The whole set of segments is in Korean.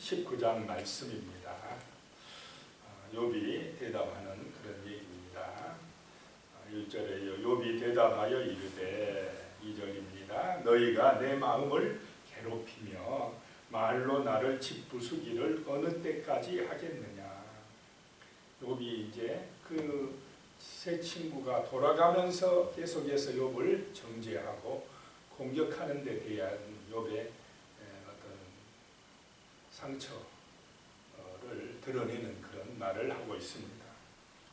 19장 말씀입니다. 욥이 대답하는 그런 얘기입니다. 1절에 욥이 대답하여 이르되 2절입니다. 너희가 내 마음을 괴롭히며 말로 나를 짓부수기를 어느 때까지 하겠느냐. 욥이 이제 그 세 친구가 돌아가면서 계속해서 욥을 정죄하고 공격하는 데 대한 욥의 어떤 상처를 드러내는 그런 말을 하고 있습니다.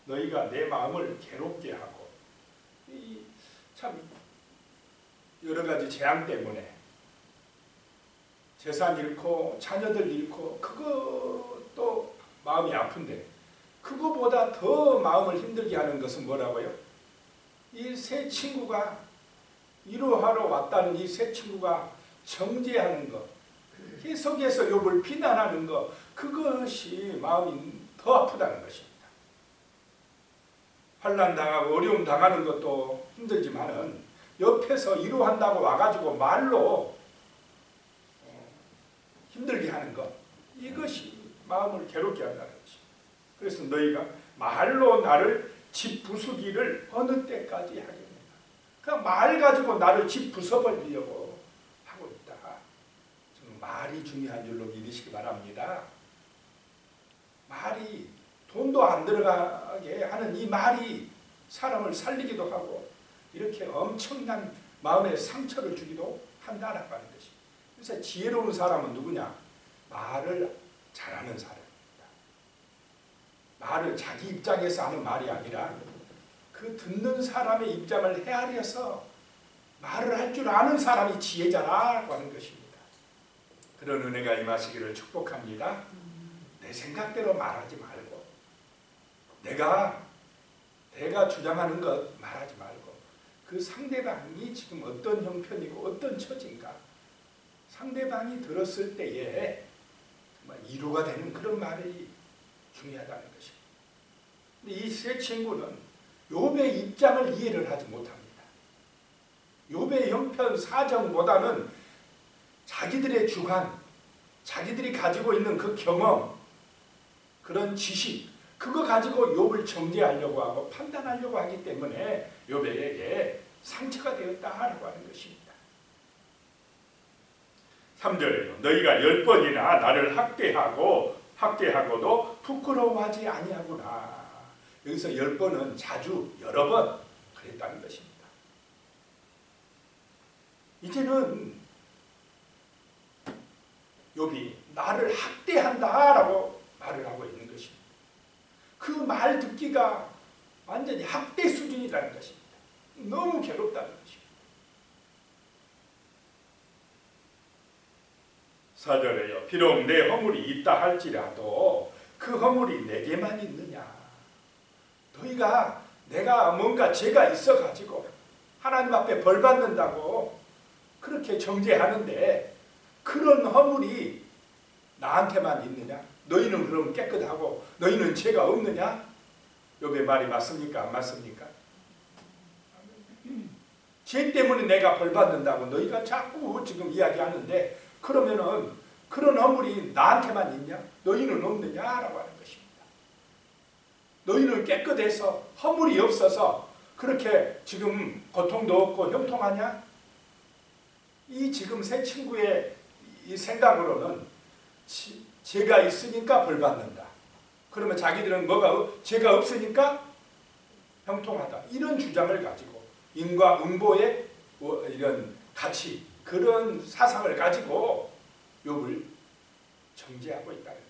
너희가 내 마음을 괴롭게 하고, 참 여러 가지 재앙 때문에 재산 잃고 자녀들 잃고 그것도 마음이 아픈데, 그거보다 더 마음을 힘들게 하는 것은 뭐라고요? 이 세 친구가 위로하러 왔다는 이 세 친구가 정죄하는 것, 계속해서 욥을 비난하는 것, 그것이 마음이 더 아프다는 것입니다. 환난 당하고 어려움 당하는 것도 힘들지만은 옆에서 위로한다고 와가지고 말로 힘들게 하는 것, 이것이 마음을 괴롭게 한다는 것입니다. 그래서 너희가 말로 나를 짓부수기를 어느 때까지 하겠느냐. 그냥 말 가지고 나를 짓부숴버리려고 하고 있다. 지금 말이 중요한 줄로 믿으시기 바랍니다. 말이 돈도 안 들어가게 하는 이 말이 사람을 살리기도 하고 이렇게 엄청난 마음의 상처를 주기도 한다라고 하는 것입니다. 그래서 지혜로운 사람은 누구냐? 말을 잘하는 사람입니다. 말을 자기 입장에서 하는 말이 아니라 그 듣는 사람의 입장을 헤아려서 말을 할 줄 아는 사람이 지혜자라고 하는 것입니다. 그런 은혜가 임하시기를 축복합니다. 내 생각대로 말하지 말고 내가 주장하는 것 말하지 말고 그 상대방이 지금 어떤 형편이고 어떤 처지인가 상대방이 들었을 때에 정말 위로가 되는 그런 말이 중요하다는 것입니다. 이 세 친구는 욥의 입장을 이해를 하지 못합니다. 욥의 형편 사정보다는 자기들의 주관, 자기들이 가지고 있는 그 경험, 그런 지식, 그거 가지고 욥을 정죄하려고 하고 판단하려고 하기 때문에 욥에게 상처가 되었다라고 하는 것입니다. 3절에요. 너희가 10번이나 나를 학대하고도 부끄러워하지 아니하구나. 여기서 10번은 자주 여러 번 그랬다는 것입니다. 이제는 욥이 나를 학대한다라고 말을 하고 있는 것입니다. 그 말 듣기가 완전히 학대 수준이라는 것입니다. 너무 괴롭다는 것입니다. 4절에요. 비록 내 허물이 있다 할지라도 그 허물이 내게만 있느냐. 너희가 내가 뭔가 죄가 있어가지고 하나님 앞에 벌 받는다고 그렇게 정죄하는데 그런 허물이 나한테만 있느냐? 너희는 그럼 깨끗하고 너희는 죄가 없느냐? 욥의 말이 맞습니까? 안 맞습니까? 죄 때문에 내가 벌 받는다고 너희가 자꾸 지금 이야기하는데 그러면은 그런 허물이 나한테만 있냐? 너희는 없느냐라고 하는 것입니다. 너희는 깨끗해서 허물이 없어서 그렇게 지금 고통도 없고 형통하냐? 이 지금 세 친구의 이 생각으로는 죄가 있으니까 벌 받는다. 그러면 자기들은 죄가 없으니까 형통하다. 이런 주장을 가지고 인과응보의 이런 가치, 그런 사상을 가지고 욥을 정죄하고 있다는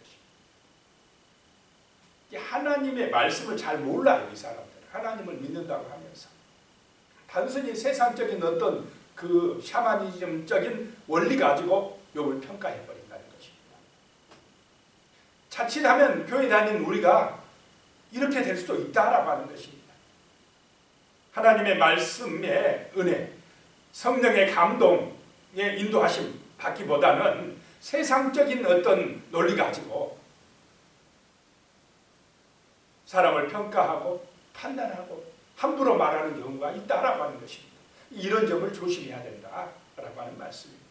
것입니다. 하나님의 말씀을 잘 몰라요, 이 사람들은. 하나님을 믿는다고 하면서 단순히 세상적인 어떤 그 샤머니즘적인 원리 가지고 욥을 평가해버린다는 것입니다. 자칫하면 교회 다니는 우리가 이렇게 될 수도 있다라고 하는 것입니다. 하나님의 말씀의 은혜, 성령의 감동에 인도하심 받기보다는 세상적인 어떤 논리 가지고 사람을 평가하고 판단하고 함부로 말하는 경우가 있다라고 하는 것입니다. 이런 점을 조심해야 된다라고 하는 말씀입니다.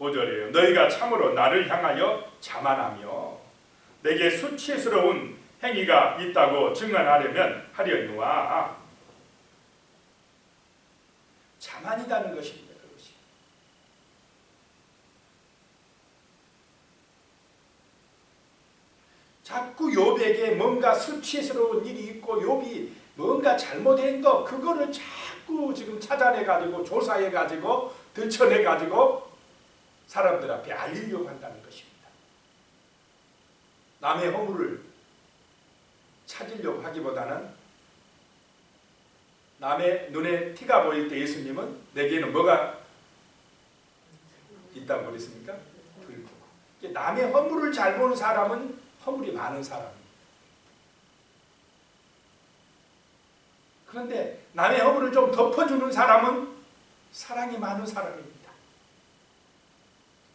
5절이에요. 너희가 참으로 나를 향하여 자만하며 내게 수치스러운 행위가 있다고 증언하려면 하려니와. 자만이라는 것입니다. 그것이. 자꾸 욥에게 뭔가 수치스러운 일이 있고 욥이 뭔가 잘못된 거 그거를 자꾸 지금 찾아내가지고 조사해가지고 들춰내가지고 사람들 앞에 알리려고 한다는 것입니다. 남의 허물을 찾으려고 하기보다는 남의 눈에 티가 보일 때 예수님은 내게는 뭐가 있다고 그랬습니까? 불. 남의 허물을 잘 보는 사람은 허물이 많은 사람입니다. 그런데 남의 허물을 좀 덮어주는 사람은 사랑이 많은 사람입니다.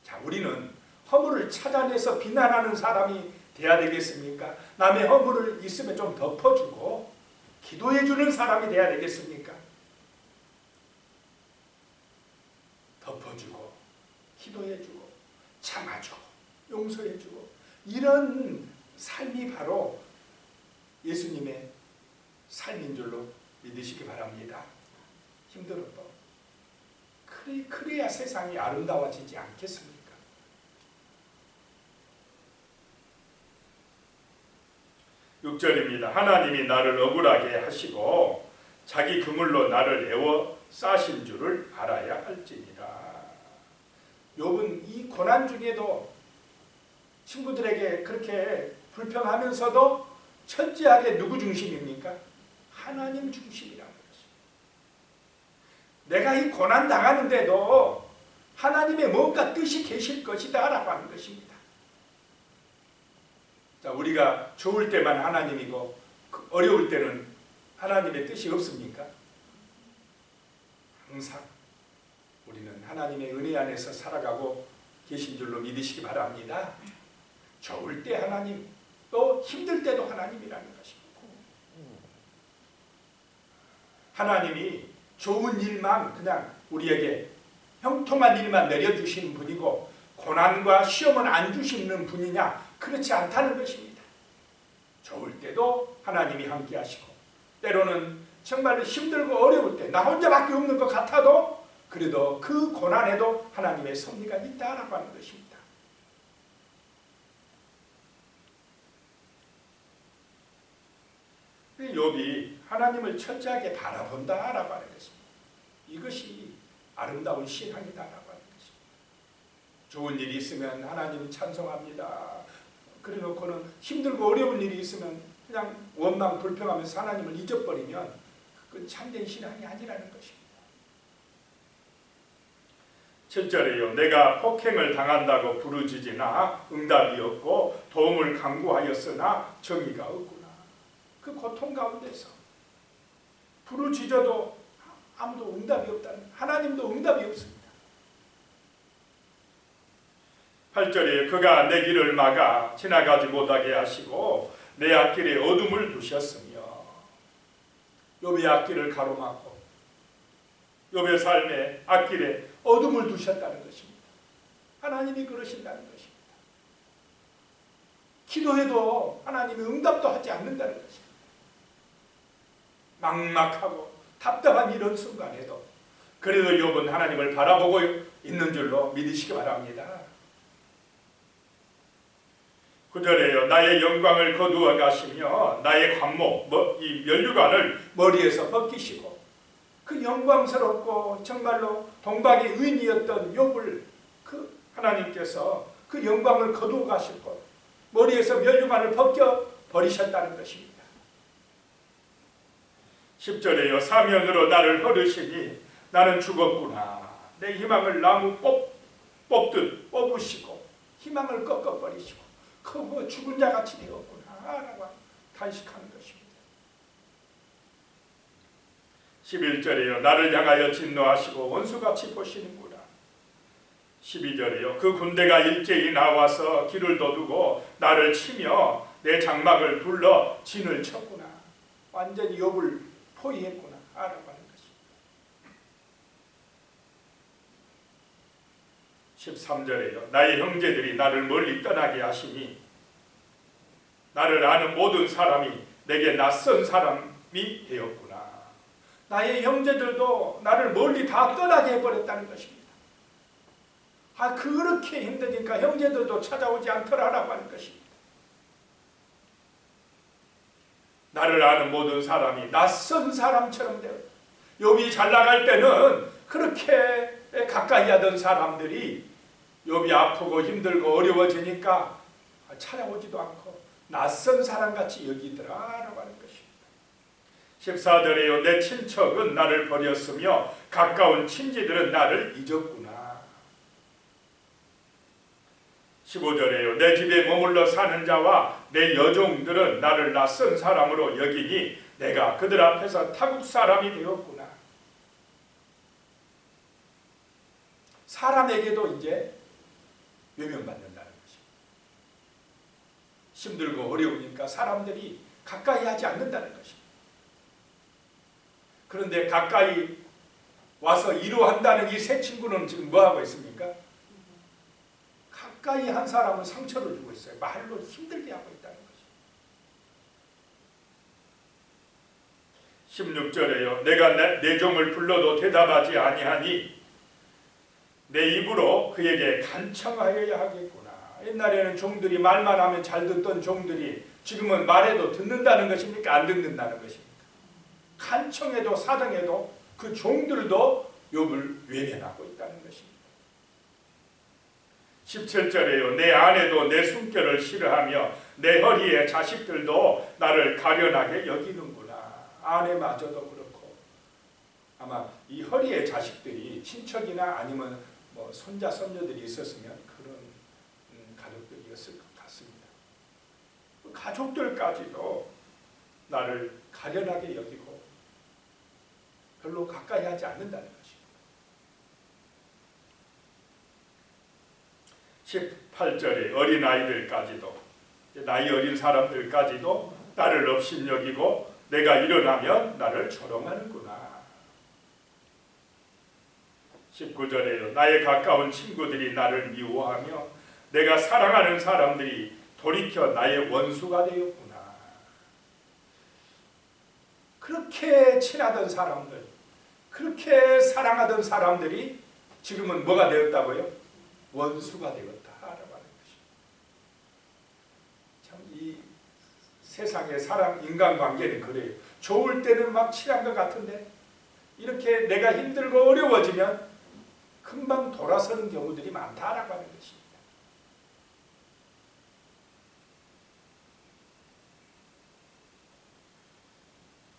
자, 우리는 허물을 찾아내서 비난하는 사람이 돼야 되겠습니까? 남의 허물을 있으면 좀 덮어주고 기도해주는 사람이 돼야 되겠습니까? 덮어주고 기도해주고 참아주고 용서해주고 이런 삶이 바로 예수님의 삶인 줄로 믿으시기 바랍니다. 힘들어도 그래야 세상이 아름다워지지 않겠습니까? 6절입니다. 하나님이 나를 억울하게 하시고 자기 그물로 나를 애워 싸신 줄을 알아야 할지니라. 욥은 이 고난 중에도 친구들에게 그렇게 불평하면서도 철저하게 누구 중심입니까? 하나님 중심이라는 것입니다. 내가 이 고난 당하는데도 하나님의 뭔가 뜻이 계실 것이다 라고 하는 것입니다. 자, 우리가 좋을 때만 하나님이고 어려울 때는 하나님의 뜻이 없습니까? 항상 우리는 하나님의 은혜 안에서 살아가고 계신 줄로 믿으시기 바랍니다. 좋을 때 하나님, 또 힘들 때도 하나님이라는 것입니다. 하나님이 좋은 일만 그냥 우리에게 형통한 일만 내려주시는 분이고 고난과 시험은 안 주시는 분이냐? 그렇지 않다는 것입니다. 좋을 때도 하나님이 함께 하시고 때로는 정말로 힘들고 어려울 때 나 혼자밖에 없는 것 같아도 그래도 그 고난에도 하나님의 섭리가 있다라고 하는 것입니다. 욥이 하나님을 철저하게 바라본다라고 하는 것입니다. 이것이 아름다운 신앙이다라고 하는 것입니다. 좋은 일이 있으면 하나님 찬송합니다. 그래놓고는 힘들고 어려운 일이 있으면 그냥 원망 불평하면서 하나님을 잊어버리면 그건 참된 신앙이 아니라는 것입니다. 7절에요. 내가 폭행을 당한다고 부르짖으나 응답이 없고 도움을 강구하였으나 정의가 없구나. 그 고통 가운데서 부르짖어도 아무도 응답이 없다는, 하나님도 응답이 없습니다. 8절에 그가 내 길을 막아 지나가지 못하게 하시고 내 앞길에 어둠을 두셨으며, 욥의 앞길을 가로막고 욥의 삶의 앞길에 어둠을 두셨다는 것입니다. 하나님이 그러신다는 것입니다. 기도해도 하나님이 응답도 하지 않는다는 것입니다. 막막하고 답답한 이런 순간에도 그래도 욥은 하나님을 바라보고 있는 줄로 믿으시기 바랍니다. 9절에요. 나의 영광을 거두어 가시며 나의 관목, 이 면류관을 머리에서 벗기시고, 그 영광스럽고 정말로 동방의 의인이었던 욥을 그 하나님께서 그 영광을 거두어 가시고 머리에서 면류관을 벗겨 버리셨다는 것입니다. 10절에요. 사면으로 나를 허르시니 나는 죽었구나. 내 희망을 나무 뽑듯 뽑으시고 희망을 꺾어버리시고 그 죽은 자같이 되었구나 라고 탄식하는 것입니다. 11절에요. 나를 향하여 진노하시고 원수같이 보시는구나. 12절에요. 그 군대가 일제히 나와서 길을 도두고 나를 치며 내 장막을 둘러 진을 쳤구나. 완전히 욥을 포위했구나 라고 하는 것입니다. 13절에요. 나의 형제들이 나를 멀리 떠나게 하시니 나를 아는 모든 사람이 내게 낯선 사람이 되었구나. 나의 형제들도 나를 멀리 다 떠나게 해버렸다는 것입니다. 그렇게 힘드니까 형제들도 찾아오지 않더라라고 하는 것입니다. 나를 아는 모든 사람이 낯선 사람처럼 되었다. 욥이 잘 나갈 때는 그렇게 가까이 하던 사람들이 욥이 아프고 힘들고 어려워지니까 찾아오지도 않고 낯선 사람같이 여기더라라고 하는 것입니다. 14절에요. 내 친척은 나를 버렸으며 가까운 친지들은 나를 잊었구나. 15절에요. 내 집에 머물러 사는 자와 내 여종들은 나를 낯선 사람으로 여기니 내가 그들 앞에서 타국 사람이 되었구나. 사람에게도 이제 외면받는다는 것입니다. 힘들고 어려우니까 사람들이 가까이 하지 않는다는 것입니다. 그런데 가까이 와서 위로한다는 이 세 친구는 지금 뭐하고 있습니까? 가까이 한 사람은 상처를 주고 있어요. 말로 힘들게 하고 있다는 것입니다. 16절에요. 내가 내 종을 불러도 대답하지 아니하니 내 입으로 그에게 간청하여야 하겠구나. 옛날에는 종들이 말만 하면 잘 듣던 종들이 지금은 말해도 듣는다는 것입니까? 안 듣는다는 것입니까? 간청해도 사정해도 그 종들도 욥을 외면하고 있다는 것입니다. 17절에요. 내 아내도 내 숨결을 싫어하며 내 허리의 자식들도 나를 가련하게 여기는구나. 아내마저도 그렇고 아마 이 허리의 자식들이 친척이나 아니면 뭐 손자 손녀들이 있었으면 그런 가족들이었을 것 같습니다. 가족들까지도 나를 가련하게 여기고 별로 가까이 하지 않는다는 것입니다. 18절에 어린아이들까지도 나이 어린 사람들까지도 나를 업신여기고 내가 일어나면 나를 조롱하는구나. 19절에요. 나의 가까운 친구들이 나를 미워하며 내가 사랑하는 사람들이 돌이켜 나의 원수가 되었구나. 그렇게 친하던 사람들, 그렇게 사랑하던 사람들이 지금은 뭐가 되었다고요? 원수가 되었다라고 하는 것입니다. 참 이 세상의 사람 인간관계는 그래요. 좋을 때는 막 친한 것 같은데 이렇게 내가 힘들고 어려워지면 금방 돌아서는 경우들이 많다라고 하는 것입니다.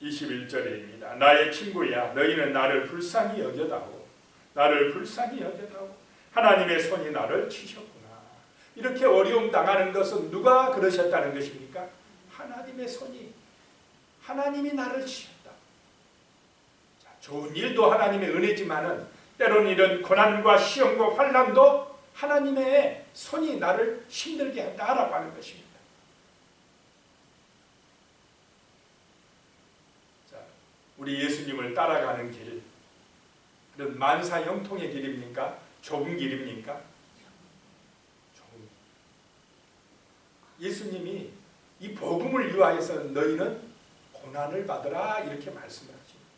(21절입니다) 나의 친구야 너희는 나를 불쌍히 여겨다오. 나를 불쌍히 여겨다오. 하나님의 손이 나를 치셨구나. 이렇게 어려움 당하는 것은 누가 그러셨다는 것입니까? 하나님의 손이, 하나님이 나를 치셨다. 자, 좋은 일도 하나님의 은혜지만은 때로는 이런 고난과 시험과 환난도 하나님의 손이 나를 힘들게 한다라고 하는 것입니다. 자, 우리 예수님을 따라가는 길, 그런 만사형통의 길입니까? 좁은 길입니까? 좁은. 예수님이 이 복음을 위하여서 너희는 고난을 받으라 이렇게 말씀을 하십니다.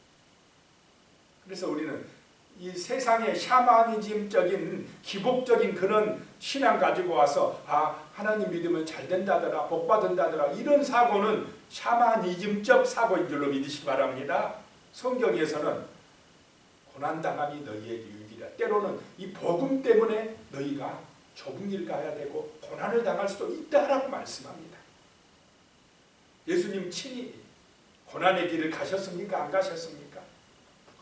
그래서 우리는 이 세상의 샤머니즘적인 기복적인 그런 신앙 가지고 와서 하나님 믿으면 잘 된다더라, 복 받는다더라 이런 사고는 샤머니즘적 사고인 줄로 믿으시기 바랍니다. 성경에서는 고난당함이 너희에게 유익이라. 때로는 이 복음 때문에 너희가 좁은 길 가야 되고 고난을 당할 수도 있다라고 말씀합니다. 예수님 친히 고난의 길을 가셨습니까? 안 가셨습니까?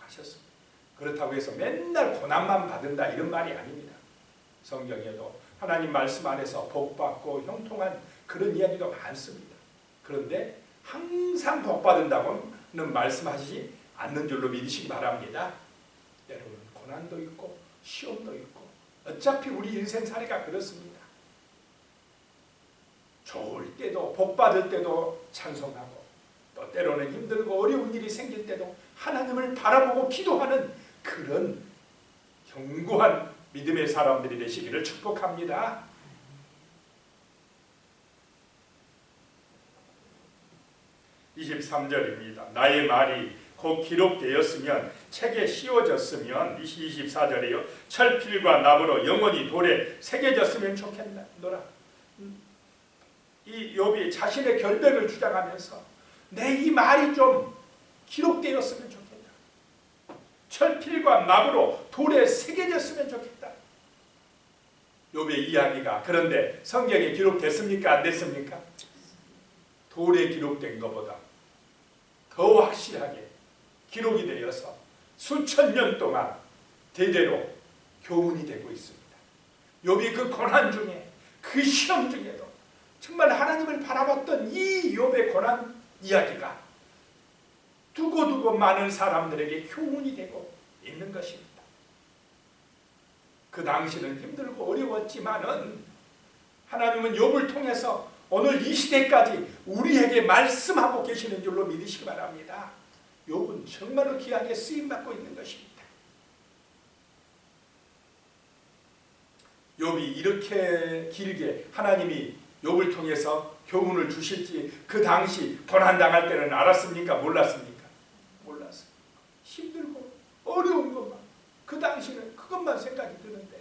가셨습니다. 그렇다고 해서 맨날 고난만 받는다 이런 말이 아닙니다. 성경에도 하나님 말씀 안에서 복받고 형통한 그런 이야기가 많습니다. 그런데 항상 복받는다고는 말씀하시지 않는 줄로 믿으시기 바랍니다. 때로는 고난도 있고 시험도 있고 어차피 우리 인생살이가 그렇습니다. 좋을 때도 복받을 때도 찬송하고 또 때로는 힘들고 어려운 일이 생길 때도 하나님을 바라보고 기도하는 그런 견고한 믿음의 사람들이 되시기를 축복합니다. 23절입니다. 나의 말이 곧 기록되었으면 책에 씌워졌으면 24절이요 철필과 나무로 영원히 돌에 새겨졌으면 좋겠노라. 이 욥이 자신의 결백을 주장하면서 내 이 말이 좀 기록되었으면 좋겠다. 철필과 나무로 돌에 새겨졌으면 좋겠다. 욥의 이야기가 그런데 성경에 기록됐습니까? 안 됐습니까? 돌에 기록된 것보다 더 확실하게 기록이 되어서 수천 년 동안 대대로 교훈이 되고 있습니다. 욥이 그 고난 중에 그 시험 중에도 정말 하나님을 바라봤던 이 욥의 고난 이야기가 두고두고 많은 사람들에게 교훈이 되고 있는 것입니다. 그 당시는 힘들고 어려웠지만은 하나님은 욥을 통해서 오늘 이 시대까지 우리에게 말씀하고 계시는 줄로 믿으시기 바랍니다. 욥은 정말로 귀하게 쓰임받고 있는 것입니다. 욥이 이렇게 길게 하나님이 욥을 통해서 교훈을 주실지 그 당시 고난당할 때는 알았습니까? 몰랐습니까? 몰랐어요. 힘들고 어려운 것만 그 당시는 그것만 생각이 드는데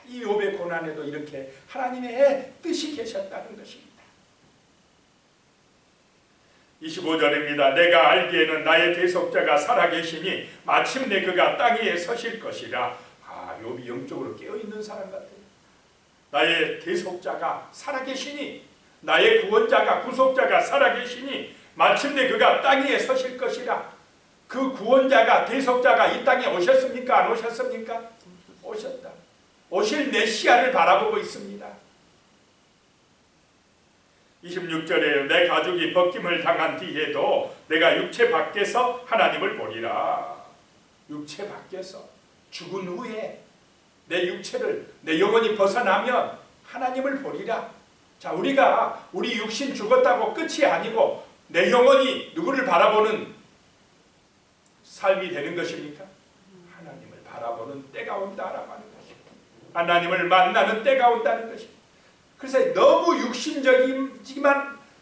이 욥의 고난에도 이렇게 하나님의 뜻이 계셨다는 것입니다. 25절입니다. 내가 알기에는 나의 대속자가 살아계시니 마침내 그가 땅 위에 서실 것이라. 욥이 영적으로 깨어있는 사람 같아요. 나의 대속자가 살아계시니 나의 구원자가 구속자가 살아계시니 마침내 그가 땅 위에 서실 것이라. 그 구원자가 대속자가 이 땅에 오셨습니까? 안 오셨습니까? 오셨다. 오실 메시아를 바라보고 있습니다. 26절에 내 가죽이 벗김을 당한 뒤에도 내가 육체 밖에서 하나님을 보리라. 육체 밖에서 죽은 후에 내 육체를 내 영혼이 벗어나면 하나님을 보리라. 자, 우리가 우리 육신 죽었다고 끝이 아니고 내 영혼이 누구를 바라보는 삶이 되는 것입니까? 하나님을 바라보는 때가 온다라고 하는 것입니다. 하나님을 만나는 때가 온다는 것입니다. 그래서 너무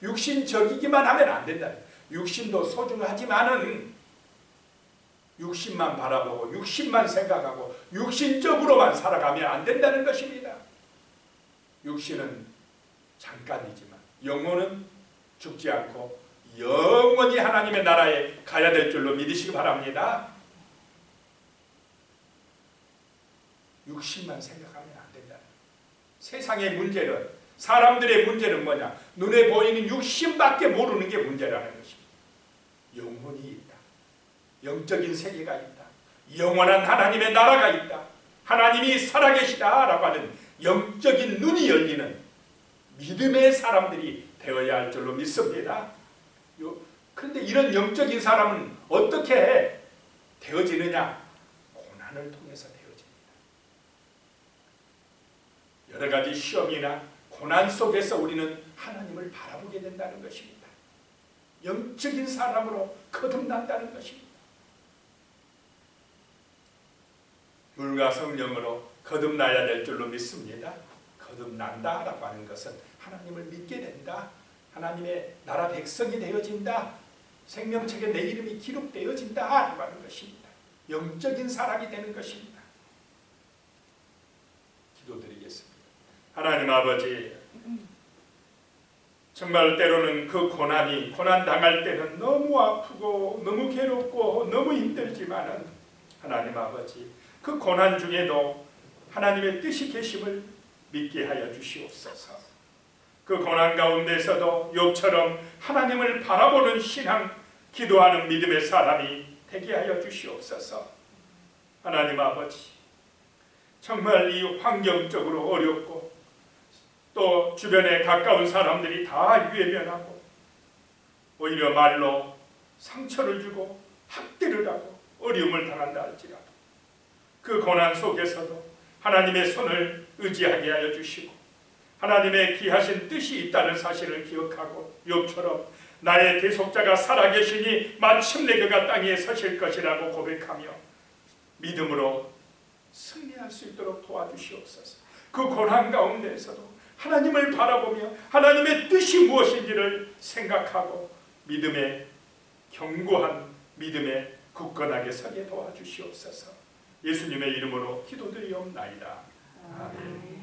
육신적이기만 하면 안 된다. 육신도 소중하지만은 육신만 바라보고 육신만 생각하고 육신적으로만 살아가면 안 된다는 것입니다. 육신은 잠깐이지만 영혼은 죽지 않고 영원히 하나님의 나라에 가야 될 줄로 믿으시기 바랍니다. 육신만 생각하면 안 된다. 세상의 문제는, 사람들의 문제는 뭐냐? 눈에 보이는 육신밖에 모르는 게 문제라는 것입니다. 영혼이 있다. 영적인 세계가 있다. 영원한 하나님의 나라가 있다. 하나님이 살아계시다라고 하는 영적인 눈이 열리는 믿음의 사람들이 되어야 할 줄로 믿습니다. 그런데 이런 영적인 사람은 어떻게 되어지느냐? 고난을 통해서 되어집니다. 여러 가지 시험이나 고난 속에서 우리는 하나님을 바라보게 된다는 것입니다. 영적인 사람으로 거듭난다는 것입니다. 물과 성령으로 거듭나야 될 줄로 믿습니다. 거듭난다라고 하는 것은 하나님을 믿게 된다. 하나님의 나라 백성이 되어진다. 생명책에 내 이름이 기록되어진다라고 하는 것입니다. 영적인 사람이 되는 것입니다. 기도드리겠습니다. 하나님 아버지, 정말 때로는 그 고난 당할 때는 너무 아프고 너무 괴롭고 너무 힘들지만은 하나님 아버지, 그 고난 중에도 하나님의 뜻이 계심을 믿게 하여 주시옵소서. 그 고난 가운데서도 욥처럼 하나님을 바라보는 신앙, 기도하는 믿음의 사람이 되게 하여 주시옵소서. 하나님 아버지, 정말 이 환경적으로 어렵고 또 주변에 가까운 사람들이 다 외면하고 오히려 말로 상처를 주고 학대를 하고 어려움을 당한다 할지라도 그 고난 속에서도 하나님의 손을 의지하게 하여 주시고 하나님의 귀하신 뜻이 있다는 사실을 기억하고 욥처럼 나의 대속자가 살아계시니 마침내 그가 땅 위에 서실 것이라고 고백하며 믿음으로 승리할 수 있도록 도와주시옵소서. 그 고난 가운데에서도 하나님을 바라보며 하나님의 뜻이 무엇인지를 생각하고 믿음의 견고한 믿음에 굳건하게 서게 도와주시옵소서. 예수님의 이름으로 기도드리옵나이다. 아멘.